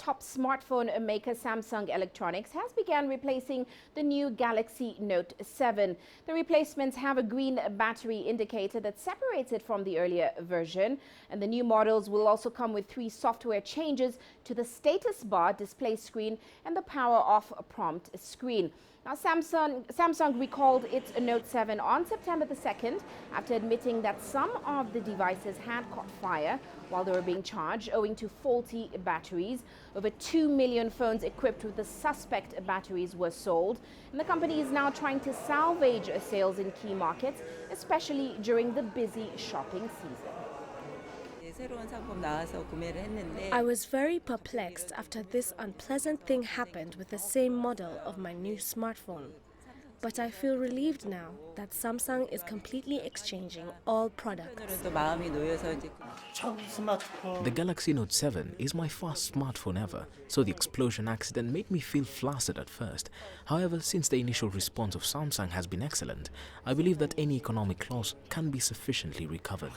top smartphone maker Samsung Electronics has begun replacing the new Galaxy Note 7. The replacements have a green battery indicator that separates it from the earlier version. And the new models will also come with 3 software changes to the status bar, display screen and the power off prompt screen. Now, Samsung recalled its Note 7 on September the 2nd after admitting that some of the devices had caught fire while they were being charged owing to faulty batteries. Over 2 million phones equipped with the suspect batteries were sold. And the company is now trying to salvage sales in key markets, especially during the busy shopping season. I was very perplexed after this unpleasant thing happened with the same model of my new smartphone. But I feel relieved now that Samsung is completely exchanging all products. The Galaxy Note 7 is my first smartphone ever, so the explosion accident made me feel flustered at first. However, since the initial response of Samsung has been excellent, I believe that any economic loss can be sufficiently recovered.